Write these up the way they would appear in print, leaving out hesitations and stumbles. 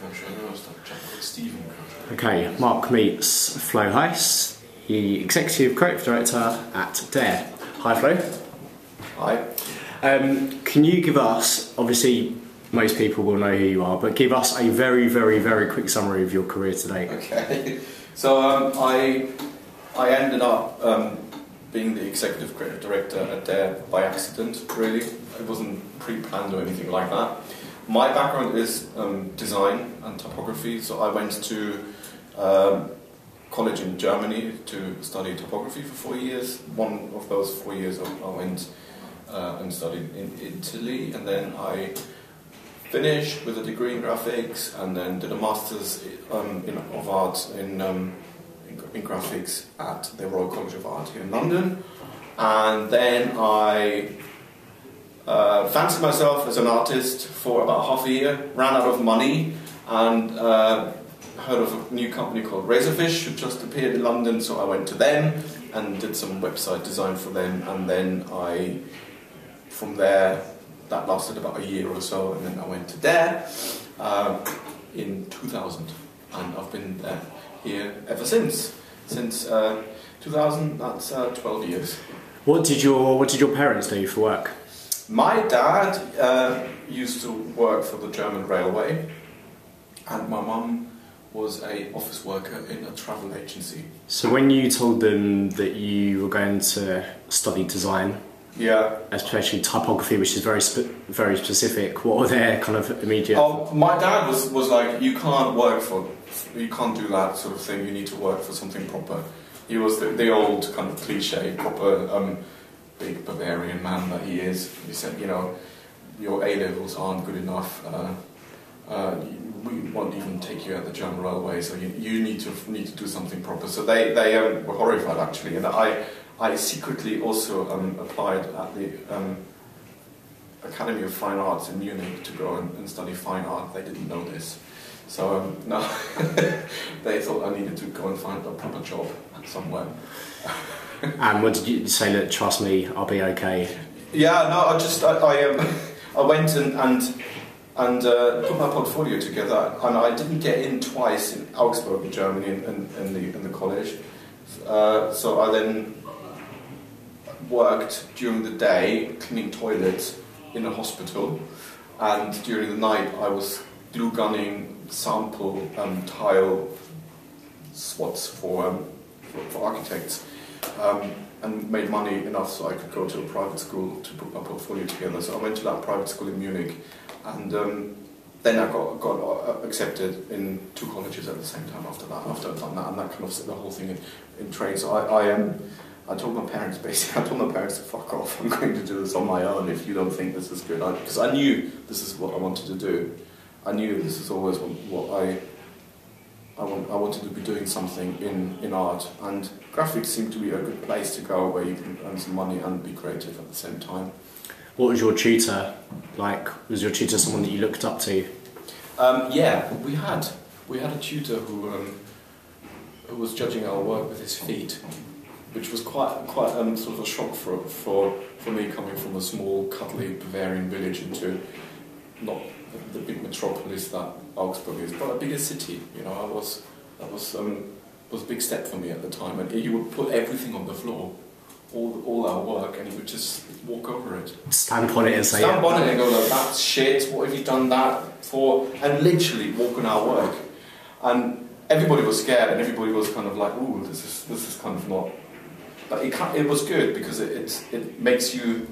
country. I know it's a chap called Stephen country. Okay, Mark meets Flo Heiss, the Executive Creative Director at Dare. Hi Flo. Hi. Can you give us, obviously most people will know who you are, but give us a very, very, very quick summary of your career today. Okay. So I ended up being the Executive Creative Director at Dare by accident, really. It wasn't pre-planned or anything like that. My background is design and typography, so I went to college in Germany to study typography for 4 years. One of those 4 years I went and studied in Italy, and then I finished with a degree in graphics and then did a master's of art in graphics at the Royal College of Art here in London. And then I fancied myself as an artist for about half a year, ran out of money, and heard of a new company called Razorfish who just appeared in London, so I went to them and did some website design for them, and then from there, that lasted about a year or so, and then I went to Dare in 2000, and I've been here ever since. Since 2000, that's 12 years. What did your parents do for work? My dad used to work for the German railway, and my mum was an office worker in a travel agency. So when you told them that you were going to study design, yeah, especially typography, which is very specific, what were their kind of immediate? Oh, my dad was like, you can't do that sort of thing. You need to work for something proper. He was the old kind of cliche, proper big Bavarian man that he is. He said, you know, your A-levels aren't good enough. We won't even take you at the German railway, so you need to do something proper. So they were horrified actually, and I secretly also applied at the Academy of Fine Arts in Munich to go and study fine art. They didn't know this, so no, they thought I needed to go and find a proper job somewhere. And what did you say? That trust me, I'll be okay. Yeah, no, I went and put my portfolio together, and I didn't get in twice in Augsburg in Germany in the college. So I then worked during the day cleaning toilets in a hospital, and during the night I was glue gunning sample tile swots for architects, and made money enough so I could go to a private school to put my portfolio together. So I went to that private school in Munich, and then I got accepted in 2 colleges at the same time after I'd done that, and that kind of set the whole thing in train. So I told my parents to fuck off. I'm going to do this on my own if you don't think this is good. Because I knew this is what I wanted to do. I knew this is always what I wanted to be doing something in art, and graphics seemed to be a good place to go where you can earn some money and be creative at the same time. What was your tutor like? Was your tutor someone that you looked up to? Yeah, we had a tutor who was judging our work with his feet, which was quite sort of a shock for me, coming from a small, cuddly Bavarian village into not the big metropolis that Augsburg is, but a bigger city. You know, that was a big step for me at the time. And he would put everything on the floor, all our work, and he would just walk over it, stamp on it and say, stamp on it and go, like, that's shit. What have you done that for? And literally walk on our work. And everybody was scared, and everybody was kind of like, ooh, this is kind of not. But it was good because it makes you.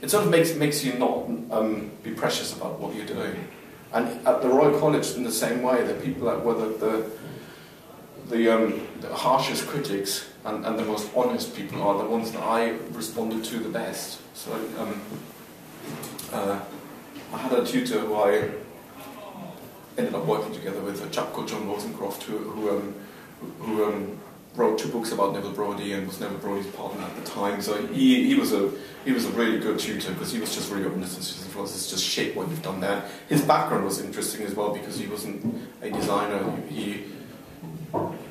It sort of makes you not be precious about what you're doing. And at the Royal College, in the same way, the people that were the harshest critics and the most honest people are the ones that I responded to the best. So I had a tutor who I ended up working together with, a chap called John Rosencroft, who wrote 2 books about Neville Brody and was Neville Brody's partner at the time. So he was a really good tutor because he was just really honest and said, it's just shit what you've done there. His background was interesting as well because he wasn't a designer. He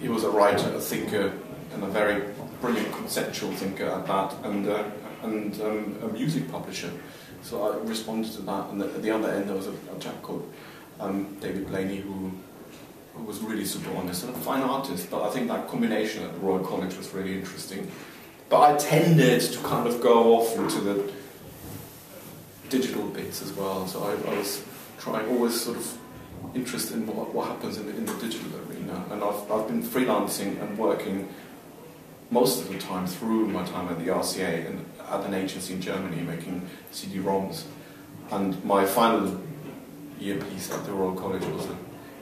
was a writer, a thinker, and a very brilliant conceptual thinker at that, and a music publisher. So I responded to that, and at the other end there was a chap called David Blaney, who was really super honest and a fine artist. But I think that combination at the Royal College was really interesting. But I tended to kind of go off into the digital bits as well. So I was always sort of interested in what happens in the digital arena. And I've been freelancing and working most of the time through my time at the RCA and at an agency in Germany making CD-ROMs. And my final year piece at the Royal College was,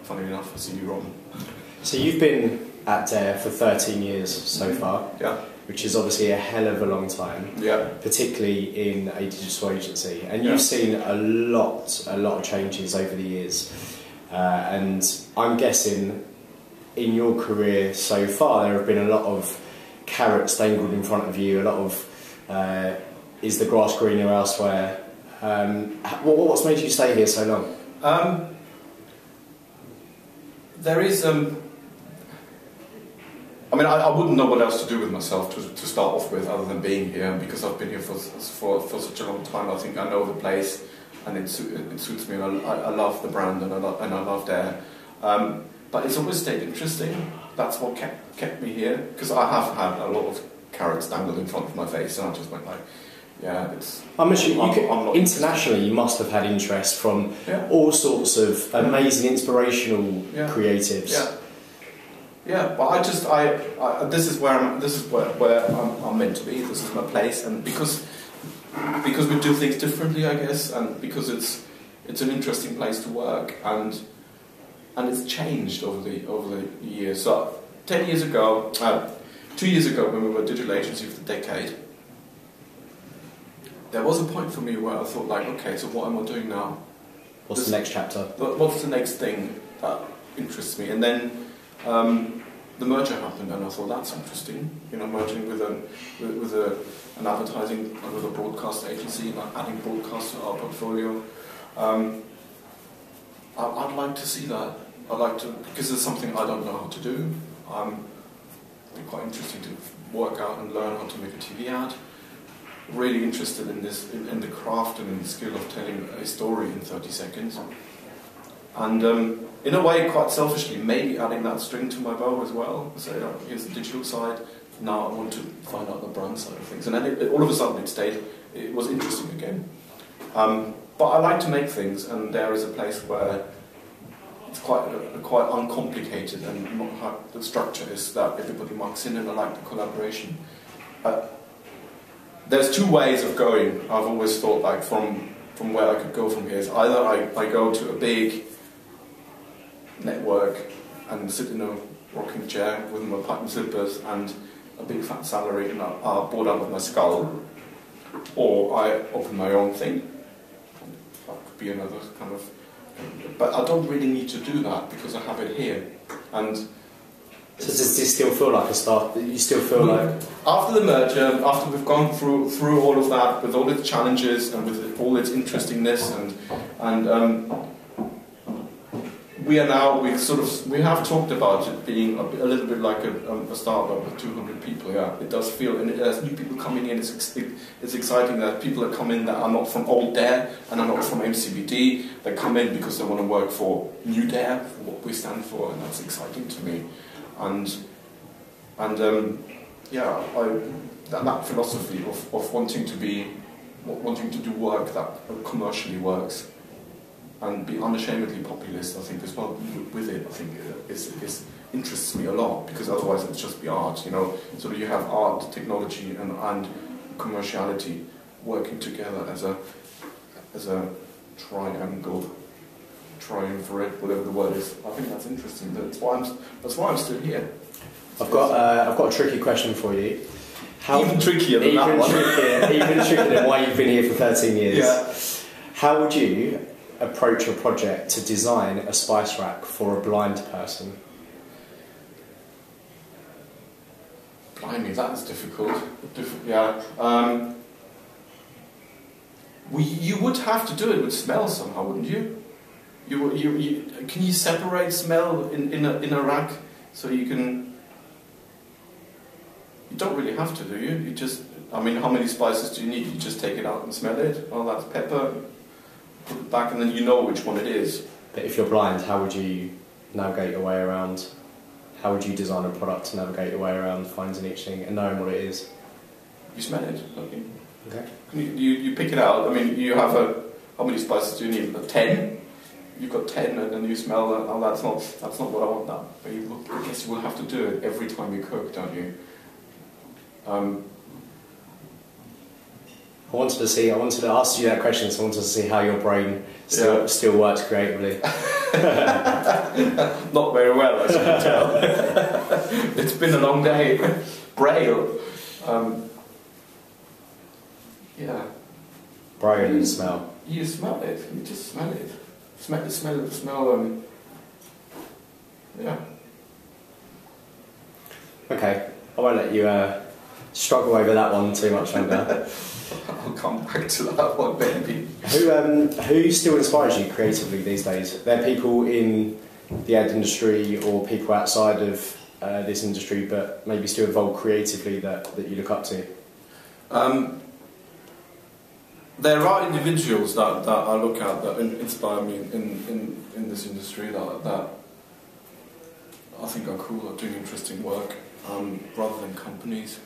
funny enough, a CD-ROM. So you've been at Dare for 13 years so far, yeah, which is obviously a hell of a long time, yeah, particularly in a digital agency. And you've seen a lot of changes over the years. And I'm guessing in your career so far there have been a lot of carrots dangled in front of you, a lot of is the grass greener elsewhere? What's made you stay here so long? There is, I mean, I wouldn't know what else to do with myself to start off with other than being here, and because I've been here for such a long time, I think I know the place and it suits me, and I love the brand and I love Dare. But it's always stayed interesting. That's what kept me here, because I have had a lot of carrots dangled in front of my face, and I just went like, yeah, it's... I'm not internationally, you must have had interest from all sorts of amazing, inspirational creatives. Yeah, but this is where I'm meant to be. This is my place, and because we do things differently, I guess, and because it's an interesting place to work, and it's changed over the years. So 2 years ago, when we were a digital agency for the decade, there was a point for me where I thought, like, okay, so what am I doing now? What's the next chapter? What's the next thing that interests me? And then the merger happened, and I thought, that's interesting. You know, merging with an advertising, with a broadcast agency, like adding broadcast to our portfolio. I'd like to see that. I'd like to, because it's something I don't know how to do. It'd be quite interesting to work out and learn how to make a TV ad. Really interested in this, in the craft and in the skill of telling a story in 30 seconds. And in a way, quite selfishly, maybe adding that string to my bow as well. Say, here's the digital side, now I want to find out the brand side of things. And then all of a sudden it was interesting again. But I like to make things, and there is a place where it's quite uncomplicated, and not how the structure is that everybody mucks in, and I like the collaboration. There's two ways of going. I've always thought, like, from where I could go from here is either I go to a big network and sit in a rocking chair with my patent slippers and a big fat salary and I'll board up with my skull, or I open my own thing. That could be another kind of... But I don't really need to do that because I have it here. And so does this still feel like a start? You still feel like... After the merger, after we've gone through all of that, with all its challenges and with all its interestingness, and we have talked about it being a little bit like a startup with 200 people. Yeah, it does feel, and there's new people coming in. It's exciting that people are coming that are not from old Dare and are not from MCBD. They come in because they want to work for New Dare, for what we stand for, and that's exciting to me. That philosophy of wanting to do work that commercially works and be unashamedly populist, I think, as well with it, I think is interests me a lot, because otherwise it's just be art, you know. So you have art, technology, and commerciality working together as a triumvirate, whatever the word is. I think that's interesting. That's why I'm still here. I've got a tricky question for you. Even trickier than that one. Even trickier than why you've been here for 13 years. Yeah. How would you approach a project to design a spice rack for a blind person? Blimey, that's difficult. You would have to do it with smell somehow, wouldn't you? Can you separate smell in a rack so you can? You don't really have to, do you? You just, I mean, how many spices do you need? You just take it out and smell it. Oh, that's pepper. Put it back, and then you know which one it is. But if you're blind, how would you navigate your way around? How would you design a product to navigate your way around finding each thing and knowing what it is? You smell it, don't you? Okay. You pick it out. I mean, you have how many spices do you need? 10? You've got 10 and then you smell that. Oh, that's not what I want now. But I guess you will have to do it every time you cook, don't you? I wanted to ask you that question, so I wanted to see how your brain still works creatively. Not very well, as you can tell. It's been a long day. Braille. Yeah. Braille and smell. You smell it. You just smell it. Smell. Yeah. Okay. I won't let you struggle over that one too much longer. I'll come back to that one, maybe. Who still inspires you creatively these days? Are there people in the ad industry or people outside of this industry, but maybe still involved creatively that you look up to? There are individuals that I look at that inspire me in this industry that I think are cool, are doing interesting work, rather than companies.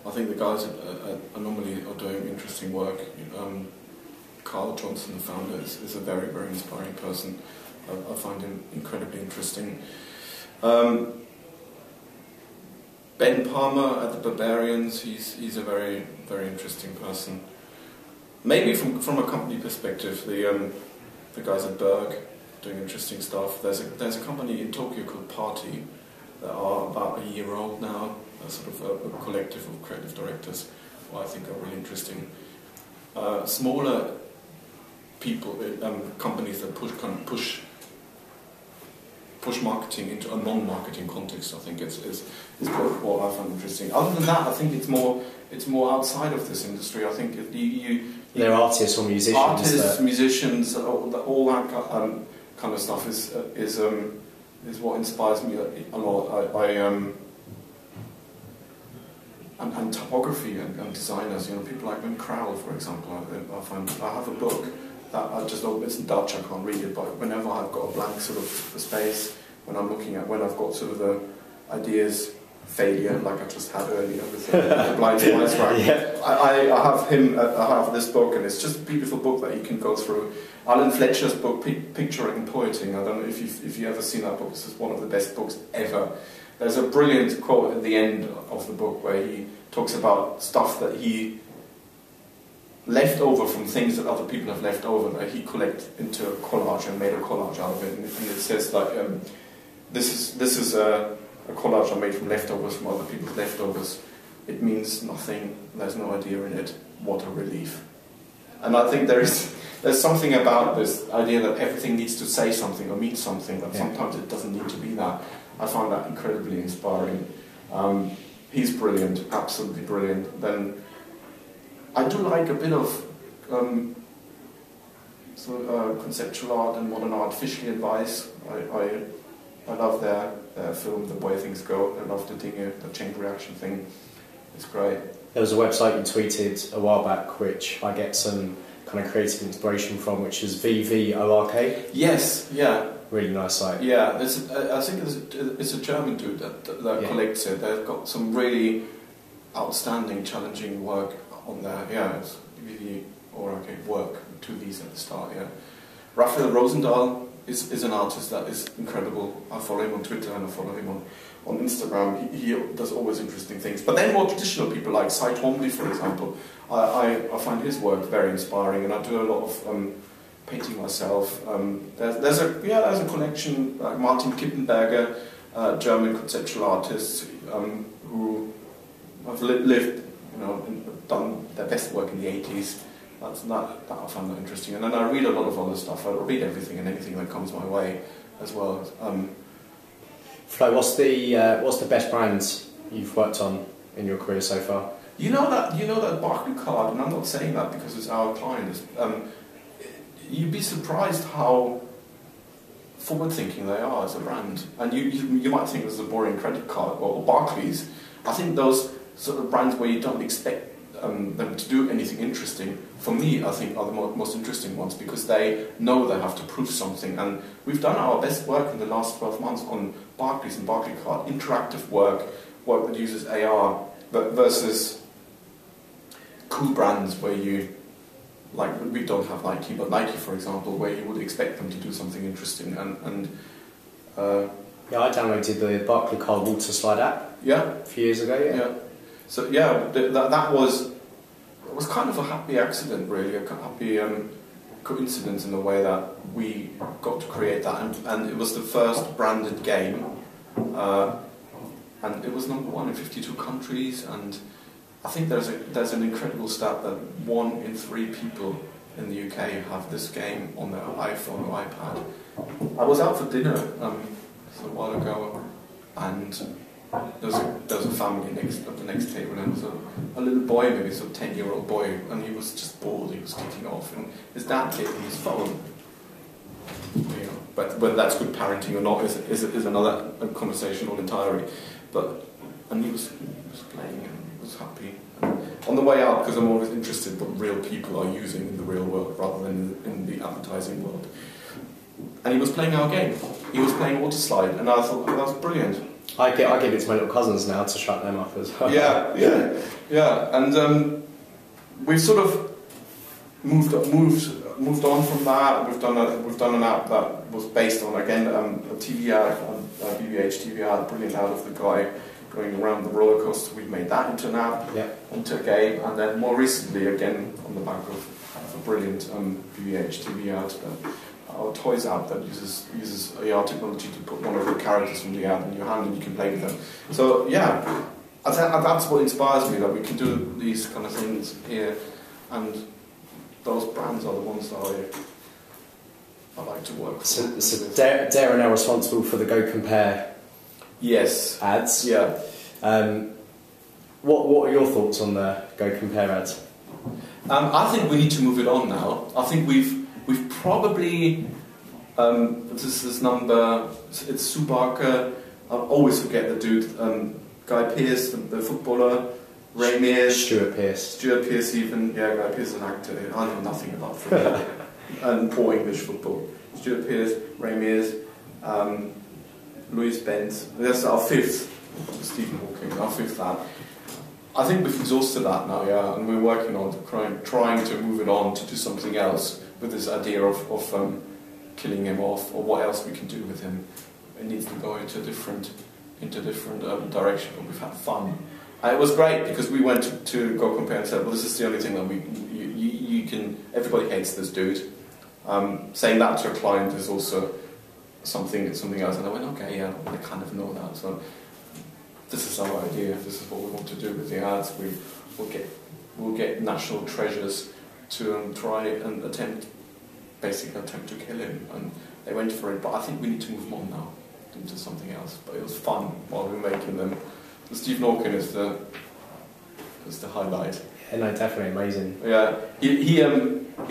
I think the guys at Anomaly are doing interesting work. Carl Johnson, the founder, is a very, very inspiring person. I find him incredibly interesting. Ben Palmer at the Barbarians, he's a very, very interesting person. Maybe from a company perspective, the guys at Berg doing interesting stuff. There's a company in Tokyo called Party that are about a year old now. Sort of a collective of creative directors who I think are really interesting. Smaller people, companies that push marketing into a non-marketing context, I think is what I find interesting. Other than that, I think it's more outside of this industry. I think they're artists or musicians. Musicians, all that kind of stuff is what inspires me a lot. And typography and designers, people like Wim Crowell, for example. I have a book that it's in Dutch, I can't read it, but whenever I've got a blank sort of space, when I've got sort of the ideas failure, like I just had earlier with the Blind Mice Rack, I have this book, and it's just a beautiful book that you can go through. Alan Fletcher's book, Picturing and Poeting, I don't know if you've ever seen that book. This is one of the best books ever. There's a brilliant quote at the end of the book where he talks about stuff that he left over from things that other people have left over, that he collected into a collage and made a collage out of it. And it says like, this is a collage I made from leftovers, from other people's leftovers. It means nothing. There's no idea in it. What a relief. And I think there's something about this idea that everything needs to say something or mean something, but sometimes it doesn't need to be that. I find that incredibly inspiring. He's brilliant, absolutely brilliant. Then I do like a bit of conceptual art and modern art. Fishley Advice, I love their film, The Way Things Go. I love the chain reaction thing. It's great. There was a website you tweeted a while back, which I get some kind of creative inspiration from, which is VVORK. Yes, yeah. Really nice site. Yeah, I think it's a German dude that collects it. They've got some really outstanding, challenging work on there. Yeah, it's VVORK, work, 2 V's at the start, yeah. Raphael Rosendahl is an artist that is incredible. I follow him on Twitter and I follow him on Instagram. He does always interesting things. But then more traditional people like Cy Twombly, for example, I find his work very inspiring, and I do a lot of painting myself. There's a collection like Martin Kippenberger, German conceptual artists who have lived, done their best work in the 80s. That I find that interesting. And then I read a lot of other stuff. I read everything and anything that comes my way as well. Flo, what's the best brands you've worked on in your career so far? You know that Barclay card, and I'm not saying that because it's our client. You'd be surprised how forward-thinking they are as a brand. And you might think this is a boring credit card or Barclays. I think those sort of brands where you don't expect them to do anything interesting for me, I think, are the most interesting ones, because they know they have to prove something. And we've done our best work in the last 12 months on Barclays and Barclaycard, interactive work that uses AR, versus cool brands where you, like, we don't have Nike, but Nike, for example, where you would expect them to do something interesting. Yeah, I downloaded the Barclaycard water slide app. Yeah, a few years ago. Yeah. So yeah, that was kind of a happy accident, really, a happy coincidence in the way that we got to create that, and it was the first branded game, and it was #1 in 52 countries, and I think there's an incredible stat that 1 in 3 people in the UK have this game on their iPhone or iPad. I was out for dinner a while ago, and there was a family at the next table, and there was a little boy, maybe a 10-year-old boy, and he was just bored, he was kicking off, and his dad gave him his phone. You know, but whether that's good parenting or not is another conversation all entirely. And he was playing, and he was happy. And on the way out, because I'm always interested what real people are using in the real world rather than in the advertising world. And he was playing our game. He was playing Water Slide, and I thought, oh, that was brilliant. I give it to my little cousins now to shut them up as well. Yeah. And we've sort of moved on from that. We've done an app that was based on, again, a TV ad, a BBH TV ad, brilliant ad of the guy going around the roller coaster. We've made that into an app, into a game, and then more recently, again, on the back of a brilliant BBH TV ad, our toys app that uses AR technology to put one of the characters from the ad in your hand and you can play with them. So yeah, I think that's what inspires me, that we can do these kind of things here, and those brands are the ones that I like to work with. So Dare are now responsible for the Go Compare ads. Yeah. What are your thoughts on the Go Compare ads? I think we need to move it on now. I think we've probably, this is number, it's Sue Barker, I always forget the dude, Guy Pearce, the footballer, Ray Mears. Stuart Pearce even, yeah, Guy Pearce is an actor, I know nothing about football, and poor English football. Stuart Pearce, Ray Mears, Louis Benz, that's our 5th, Stephen Hawking, our 5th ad. I think we've exhausted that now, yeah, and we're working on trying to move it on to do something else with this idea of killing him off, or what else we can do with him. It needs to go into different direction, but we've had fun. And it was great because we went to Go Compare and said, well, this is the only thing that you can, everybody hates this dude. Saying that to a client is also something else, and I went, okay, yeah, I kind of know that, so this is our idea, this is what we want to do with the ads. We'll get national treasures to try and attempt to kill him, and they went for it, but I think we need to move on now into something else. But it was fun while we were making them. The Stephen Hawking is the highlight. Yeah, no, definitely amazing. Yeah, he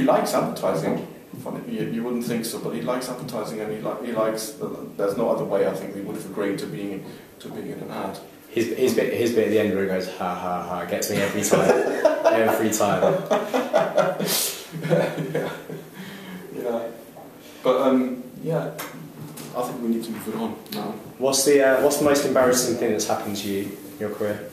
likes advertising. Funny, you wouldn't think so, but he likes advertising, and he likes. There's no other way I think we would have agreed to being in an ad. His bit at the end where he goes ha ha ha gets me every time. Every time. Yeah. But yeah, I think we need to move it on now. What's the most embarrassing thing that's happened to you in your career?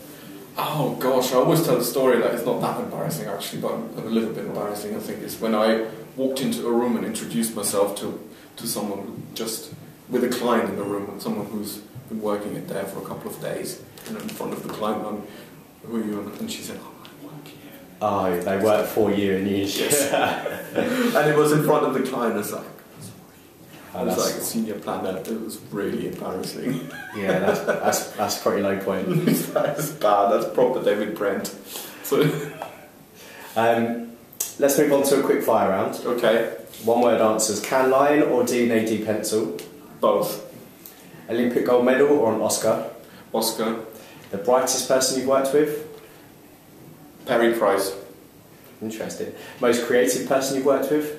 Oh gosh, I always tell the story that it's not that embarrassing actually, but a little bit embarrassing I think, is when I walked into a room and introduced myself to someone just with a client in the room, and someone who's been working it there for a couple of days, and in front of the client, who are you? And she said, oh, I work here. Oh, they work for you and you. Yes. And it was in front of the client. It's like, I was like a senior planner. It was really embarrassing. Yeah, that's pretty low point. That's bad. That's proper David Brent. So, let's move on to a quick fire round. Okay. One word answers: can line or D&AD pencil? Both. Olympic gold medal or an Oscar? Oscar. The brightest person you've worked with? Perry Price. Interesting. Most creative person you've worked with?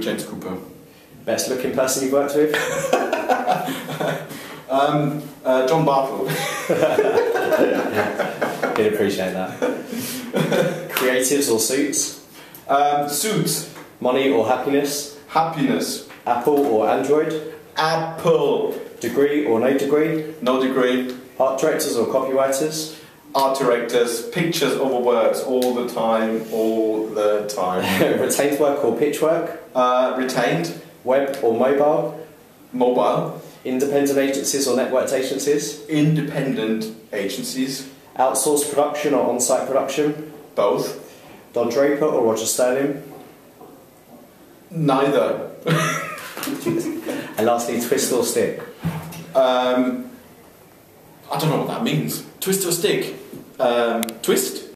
James Cooper. Best looking person you've worked with? John Bartle. Did appreciate that. Creatives or suits? Suits. Money or happiness? Happiness. Apple or Android? Apple. Degree or no degree? No degree. Art directors or copywriters? Art directors. Pictures over words all the time. All the time. Retained work or pitch work? Retained. Web or mobile? Mobile. Independent agencies or networked agencies? Independent agencies. Outsourced production or on-site production? Both. Don Draper or Roger Sterling? Neither. And lastly, twist or stick? I don't know what that means. Twist or stick? Twist?